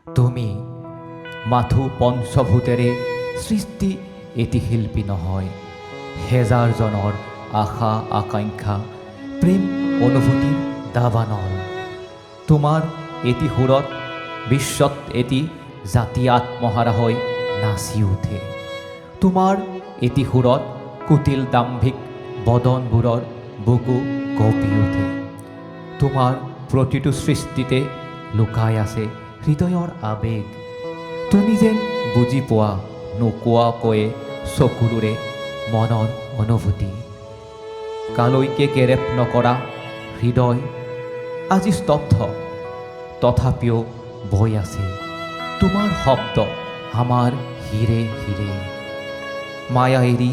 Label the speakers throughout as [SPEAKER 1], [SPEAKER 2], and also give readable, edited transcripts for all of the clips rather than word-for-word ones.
[SPEAKER 1] তুমি মাথো পঞ্চভূতেৰে সৃষ্টি এটি শিল্পী নহয়, হেজাৰজনৰ আশা আকাংক্ষা প্ৰেম অনুভূতিৰ দাবানল। তোমাৰ এটি সুৰত বিশ্বত এটি জাতি আত্মহাৰা হৈ নাচি উঠে। তোমাৰ এটি সুৰত কুটিল দাম্ভিক বদনবোৰৰ বুকু কঁপি উঠে। তোমাৰ প্ৰতিটো সৃষ্টিতে লুকাই আছে হৃদয়ৰ আবেগ। তুমি যেন বুজি পোৱা নোকোৱাকৈয়ে চকুৰে মনৰ অনুভূতি। কালৈকে কেৰেপ নকৰা হৃদয় আজি স্তব্ধ, তথাপিও বৈ আছে তোমাৰ শব্দ আমাৰ হিৰে হিৰে। মায়া এৰি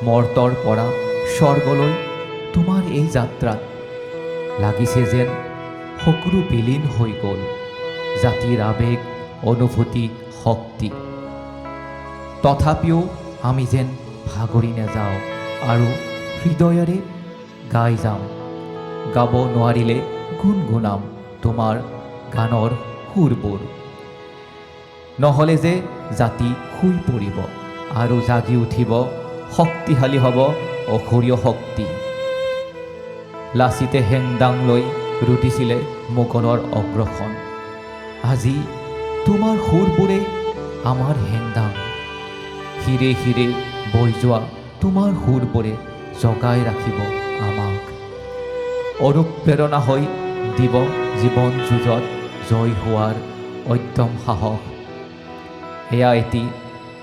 [SPEAKER 1] মৰ্তৰ পৰা স্বৰ্গলৈ তোমাৰ এই যাত্ৰাত লাগিছে যেন সকলো বিলীন হৈ গ'ল, জাতিৰ আবেগ অনুভূতি শক্তি। তথাপিও আমি যেন ভাগৰি নাযাওঁ আৰু হৃদয়েৰে গাই যাম। গাব নোৱাৰিলে গুণগুণাম তোমাৰ গানৰ সুৰবোৰ। নহ'লে যে জাতি শুই পৰিব আৰু জাগি উঠিব, শক্তিশালী হ'ব অসূৰীয় শক্তি। লাচিতে হেংদাং লৈ ৰুটিছিলে মোগলৰ অগ্ৰসন। আজি তোমাৰ সুৰবোৰে আমাৰ হেংদাং। হিৰে হিৰে বৈ যোৱা তোমাৰ সুৰবোৰে জগাই ৰাখিব আমাক। অনুপ্ৰেৰণা হৈ দিব জীৱন যুঁজত জয় হোৱাৰ অদ্যম সাহস। এয়া এটি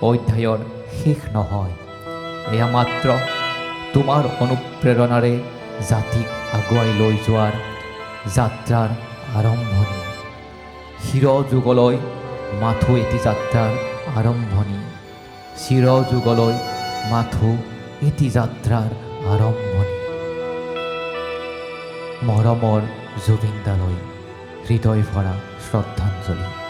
[SPEAKER 1] অধ্যায়ৰ শেষ নহয়, এয়া মাত্ৰ তোমাৰ অনুপ্ৰেৰণাৰে জাতিক আগুৱাই লৈ যোৱাৰ যাত্ৰাৰ আৰম্ভণি। চিৰযুগলৈ মাথো এটি যাত্ৰাৰ আৰম্ভণি। চিৰযুগলৈ মাথো এটি যাত্ৰাৰ আৰম্ভণি। মৰমৰ জুবিন দালৈ হৃদয় ভৰা শ্ৰদ্ধাঞ্জলি।